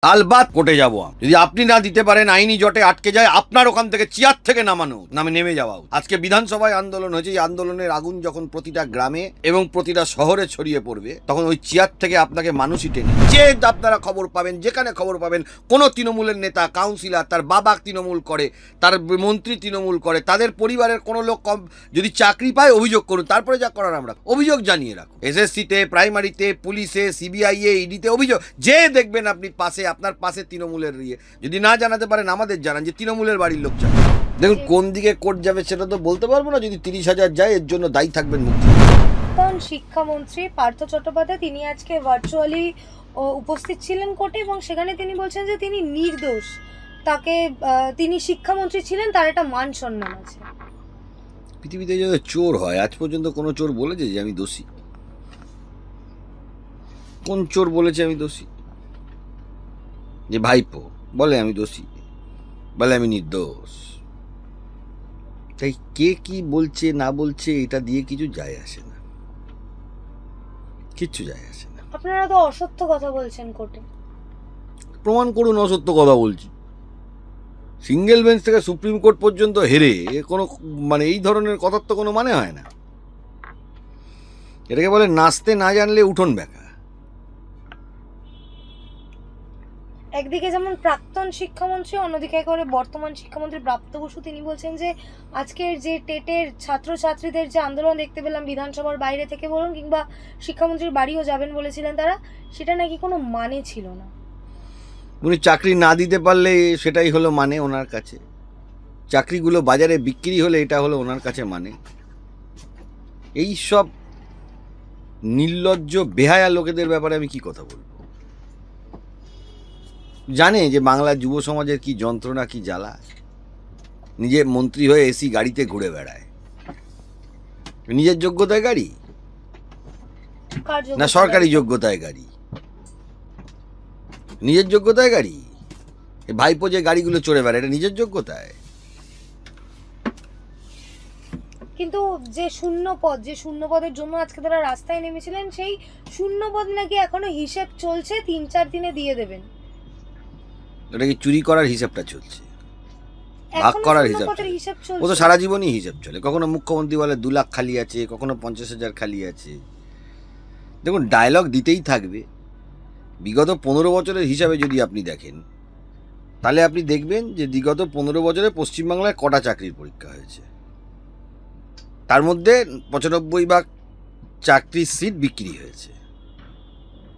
আলবাত কোর্টে যাব। যদি আপনি না দিতে পারেন, আইনি জটে আটকে যায়, আপনার ওখান থেকে চেয়ার থেকে নেমে যাওয়া। আজকে বিধানসভায় আন্দোলন হয়েছে। এই আন্দোলনের আগুন যখন প্রতিটা গ্রামে এবং প্রতিটা শহরে ছড়িয়ে পড়বে, তখন ওই চেয়ার থেকে আপনাকে মানুষই টেনে যে আপনারা খবর পাবেন, যেখানে খবর পাবেন কোনো তৃণমূলের নেতা, কাউন্সিলর, তার বাবা তৃণমূল করে, তার মন্ত্রী তৃণমূল করে, তাদের পরিবারের কোনো লোক কম যদি চাকরি পায় অভিযোগ করুন, তারপরে যা করার আমরা অভিযোগ জানিয়ে রাখুন। এসএসসিতে, প্রাইমারিতে, পুলিশে, সিবিআইএ, ইডিতে অভিযোগ যে দেখবেন আপনি পাশে, আপনার পাশে তৃণমূলের যদি না জানাতে পারেন আমাদের জানান যে তৃণমূলের বাড়ির লোক জানান। দেখুন কোন দিকে কোর্ট যাবে সেটা তো বলতে পারবো না। যদি 30,000 যায় এর জন্য দায়ী থাকবেন মুখ্যমন্ত্রী। শিক্ষামন্ত্রী পার্থ চট্টোপাধ্যায় তিনি আজকে ভার্চুয়ালি উপস্থিত ছিলেন কোর্টে এবং সেখানে তিনি বলছেন যে তিনি নির্দোষ, তাকে তিনি শিক্ষামন্ত্রী ছিলেন, তার একটা মান সম্মান আছে। পৃথিবীতে যদি চোর হয়, আজ পর্যন্ত কোনো চোর বলেছে যে আমি দোষী? কোন চোর বলেছে আমি দোষী? যে ভাইপো বলে আমি দোষী, বলে আমি নির্দোষ। তাই কে কি বলছে না বলছে এটা দিয়ে কিছু যায় আসে না, কিচ্ছু যায় আসে না। আপনারা তো অসত্য কথা বলছেন কোর্টে। প্রমাণ করুন অসত্য কথা বলছি। সিঙ্গেল বেঞ্চ থেকে সুপ্রিম কোর্ট পর্যন্ত হেরে কোনো এই ধরনের কথার তো কোনো মানে হয় না। এটাকে বলে নাচতে না জানলে উঠোন বেঁকা। একদিকে যেমন প্রাক্তন শিক্ষামন্ত্রী, অন্যদিকে একেবারে বর্তমান শিক্ষামন্ত্রী ব্রাত্য বসু তিনি বলছেন যে আজকের যে টেটের ছাত্রছাত্রীদের যে আন্দোলন দেখতে পেলাম বিধানসভার বাইরে থেকে বলুন কিংবা শিক্ষামন্ত্রীর বাড়িও যাবেন বলেছিলেন তারা, সেটা নাকি কোনো মানে ছিল না। উনি চাকরি না দিতে পারলে সেটাই হলো মানে ওনার কাছে। চাকরিগুলো বাজারে বিক্রি হলে এটা হলো ওনার কাছে মানে। এই সব নির্লজ্জ বেহায়া লোকেদের ব্যাপারে আমি কি কথা বলবো? জানে যে বাংলা যুব সমাজের কি যন্ত্রণা, কি জ্বালা। নিজে মন্ত্রী হয়ে এসি গাড়িতে ঘুরে বেড়ায়। নিজের যোগ্যতায় গাড়ি না সরকারি যোগ্যতায় গাড়ি? নিজের যোগ্যতায় গাড়ি। ভাইপো যে গাড়িগুলো চড়ে বেড়ায় এটা নিজের যোগ্যতায়? কিন্তু যে শূন্য পদের জন্য আজকে তারা রাস্তায় নেমেছিলেন, সেই শূন্য পদ নাকি এখনো হিসেব চলছে, 3-4 দিনে দিয়ে দেবেন। এটা কি চুরি করার হিসাবটা চলছে? ভাগ করার হিসাব? ও তো সারা জীবনই হিসাব চলে। কখনো মুখ্যমন্ত্রী বলে 2 লাখ খালি আছে, কখনো 50,000 খালি আছে। দেখুন ডায়লগ দিতেই থাকবে। বিগত 15 বছরের হিসাবে যদি আপনি দেখেন, তাহলে আপনি দেখবেন যে বিগত 15 বছরে পশ্চিমবাংলায় কটা চাকরির পরীক্ষা হয়েছে। তার মধ্যে 95% চাকরির সিট বিক্রি হয়েছে।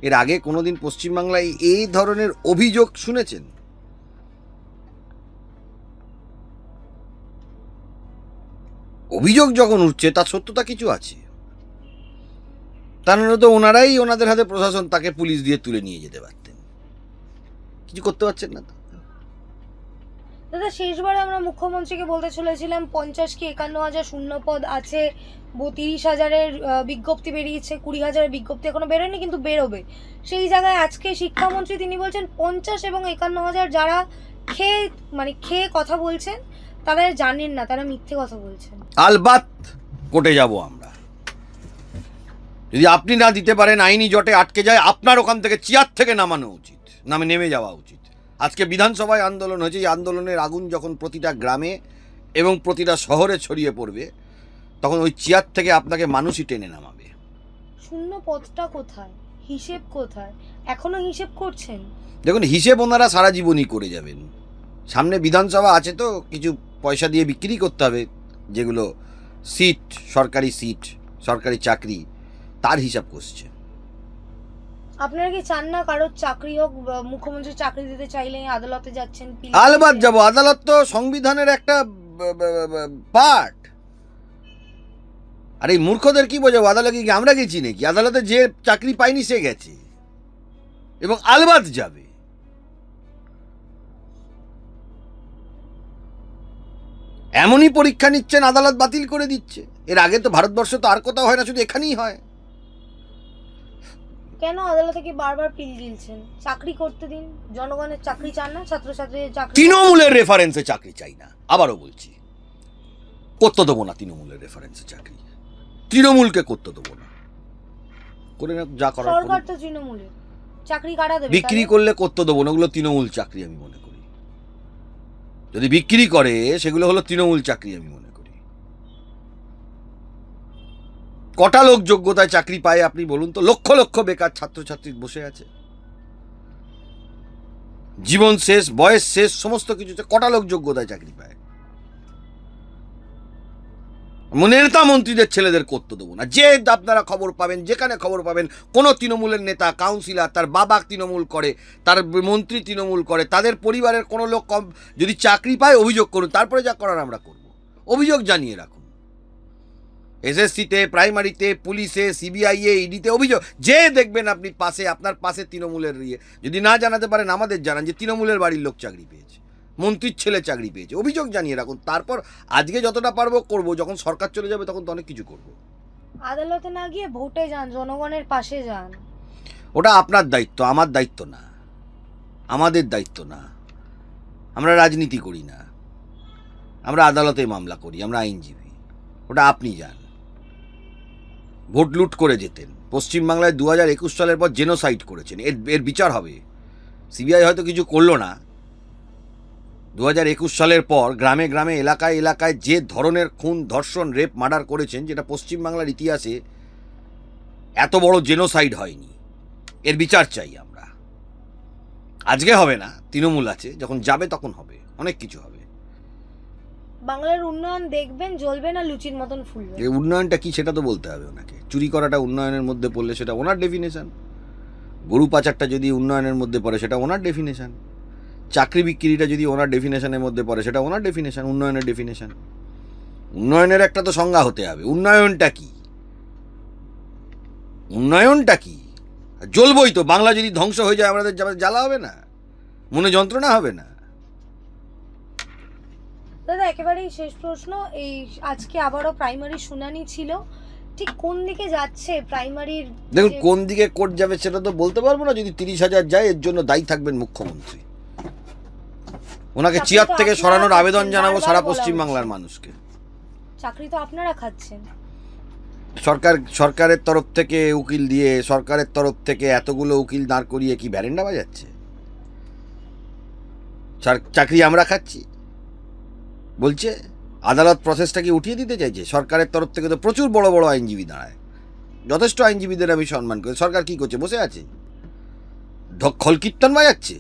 এর আগে কোনোদিন পশ্চিমবাংলায় এই ধরনের অভিযোগ শুনেছেন? অভিযোগ যখন উঠছে তার সত্যতা কিছু আছে। তাহলে তো ওনারাই ওনাদের হাতে প্রশাসন, তাকে পুলিশ দিয়ে তুলে নিয়ে যেতে পারতেন। কিছু করতে পারছেন না। দাদা শেষবারে আমরা মুখ্যমন্ত্রীকে বলতে চলেছিলাম 50 কি 51,000 শূন্য পদ আছে, 30,000-এর বিজ্ঞপ্তি বেরিয়েছে, 20,000-এর বিজ্ঞপ্তি এখনো বেরোয়নি কিন্তু বেরোবে। সেই জায়গায় আজকে শিক্ষামন্ত্রী তিনি বলছেন 50 এবং 51,000 যারা খেয়ে কথা বলছেন তারা জানেন না, তারা মিথ্যে কথা বলছেন। আলবাত কোর্টে যাব আমরা। যদি আপনি না দিতে পারেন, আইনি জটে আটকে যায়, আপনার ওখান থেকে চেয়ার থেকে নেমে যাওয়া উচিত। আজকে বিধানসভায় আন্দোলন হয়েছে। এই আন্দোলনের আগুন যখন প্রতিটা গ্রামে এবং প্রতিটা শহরে ছড়িয়ে পড়বে, তখন ওই চেয়ার থেকে আপনাকে মানুষই টেনে নামাবে। শূন্য পদটা কোথায়, হিসেব কোথায়, এখনো হিসেব করছেন? দেখুন হিসেব ওনারা সারা জীবনই করে যাবেন। সামনে বিধানসভা আছে তো কিছু পয়সা দিয়ে বিক্রি করতে হবে, যেগুলো সিট, সরকারি চাকরি, তার হিসাব করছে। আপনারা কি চান না কারোর চাকরি হোক? মুখ্যমন্ত্রী চাকরি দিতে চাইলে আদালতে যাচ্ছেন। আলবাত যাব। আদালত তো সংবিধানের একটা পার্ট। আর এই মূর্খদের কি বোঝাবো? আদালতে কি আমরা গেছি নাকি? আদালতে যে চাকরি পায়নি সে গেছে এবং আলবাত যাবে। এমনই পরীক্ষা নিচ্ছেন, আদালত বাতিল করে দিচ্ছে। এর আগে তো ভারতবর্ষ তো আর কোথাও হয় না, শুধু এখানেই হয়। কেন আদালতে কি বারবার পিল দিচ্ছেন? চাকরি করতে দিন, জনগণের চাকরি চান না, ছাত্রছাত্রীদের চাকরি। তৃণমূলের রেফারেন্সে চাকরি চাই না, আবারও বলছি। করতে দেবো না তৃণমূলের রেফারেন্সে চাকরি। তৃণমূলকে করতে দেবো না। করে না যা করার। সরকার তো তৃণমূলের, চাকরি কারা দেবে? বিক্রি করলে করতে দেবো না, ওগুলো তৃণমূল চাকরি আমি মনে করি। যদি বিক্রি করে সেগুলো হলো তৃণমূল চাকরি আমি মনে করি। কটা লোক যোগ্যতায় চাকরি পায় আপনি বলুন তো? লক্ষ লক্ষ বেকার ছাত্রছাত্রী বসে আছে, জীবন শেষ, বয়স শেষ, সমস্ত কিছু। কটা লোক যোগ্যতায় চাকরি পায়? নেতা মন্ত্রীদের ছেলেদের করতে দেবো না। যে আপনারা খবর পাবেন, যেখানে খবর পাবেন কোনো তৃণমূলের নেতা, কাউন্সিলর, তার বাবা তৃণমূল করে, তার মন্ত্রী তৃণমূল করে, তাদের পরিবারের কোনো লোক কম যদি চাকরি পায় অভিযোগ করুন, তারপরে যা করার আমরা করব। অভিযোগ জানিয়ে রাখুন, এসএসসিতে, প্রাইমারিতে, পুলিশে, সিবিআইয়ে, ইডিতে অভিযোগ। যে দেখবেন আপনি পাশে, আপনার পাশে তৃণমূলের যদি না জানাতে পারেন আমাদের জানান যে তৃণমূলের বাড়ির লোক চাকরি পেয়েছে, মন্ত্রীর ছেলে চাকরি পেয়েছে, অভিযোগ জানিয়ে রাখুন। তারপর আজকে যতটা পারবো করব, যখন সরকার চলে যাবে তখন তো অনেক কিছু করব। আদালতে না গিয়ে ভোটে যান, জনগণের পাশে যান। ওটা আপনার দায়িত্ব, আমার দায়িত্ব না, আমাদের দায়িত্ব না। আমরা রাজনীতি করি না, আমরা আদালতে মামলা করি, আমরা আইনজীবী। ওটা আপনি যান। ভোট লুট করে যেতেন পশ্চিমবাংলায় 2021 সালের পর, জেনোসাইড করেছেন, এর বিচার হবে। সিবিআই হয়তো কিছু করলো না। 2021 সালের পর গ্রামে গ্রামে, এলাকায় এলাকায় যে ধরনের খুন, ধর্ষণ, রেপ, মার্ডার করেছেন, যেটা পশ্চিমবাংলার ইতিহাসে এত বড় জেনোসাইড হয়নি। এর বিচার চাই আমরা। আজকে হবে না, তৃণমূল আছে, যখন যাবে তখন হবে, অনেক কিছু হবে। বাংলার উন্নয়ন দেখবেন, জ্বলবে না লুচির মতন ফুলবে। এই উন্নয়নটা কি সেটা তো বলতে হবে ওনাকে। চুরি করাটা উন্নয়নের মধ্যে পড়লে সেটা ওনার ডেফিনেশন, গরু পাচারটা যদি উন্নয়নের মধ্যে পড়ে সেটা ওনার ডেফিনেশন, চাকরি বিক্রিটা যদি ওনার ডেফিনেশনের মধ্যে পড়ে সেটা ওনার ডেফিনেশন, উন্নয়নের ডেফিনেশন। উন্নয়নের একটা তো সংজ্ঞা হতে হবে। উন্নয়নটা কি? উন্নয়নটা কি? জ্বলবই তো। বাংলা যদি ধ্বংস হয়ে যায় আমাদের জ্বালা হবে না, মনে যন্ত্রণা হবে না? দাদা একেবারেই শেষ প্রশ্ন, এই আজকে আবারও প্রাইমারি শুনানি ছিল, ঠিক কোন দিকে যাচ্ছে প্রাইমারির? দেখুন, কোন দিকে কোর্ট যাবে সেটা তো বলতে পারবো না। যদি 30,000 যায়, এর জন্য দায়ী থাকবেন মুখ্যমন্ত্রী। ওনাকে চেয়ার থেকে সরানোর আবেদন জানাবো সারা পশ্চিমবাংলার মানুষকে। চাকরি তো আপনারা খাচ্ছেন। সরকারের তরফ থেকে উকিল দিয়ে, সরকারের তরফ থেকে এতগুলো উকিল দাঁড় করিয়ে কি ভ্যারেন্ডা বাজাচ্ছে? চাকরি আমরা খাচ্ছি বলছে। আদালত প্রসেসটা কি উঠিয়ে দিতে চাইছে? সরকারের তরফ থেকে তো প্রচুর বড় বড় আইনজীবী দাঁড়ায়, যথেষ্ট আইনজীবীদের আমি সম্মান করি। সরকার কি করছে? বসে আছে, খল কীর্তন বাজাচ্ছে।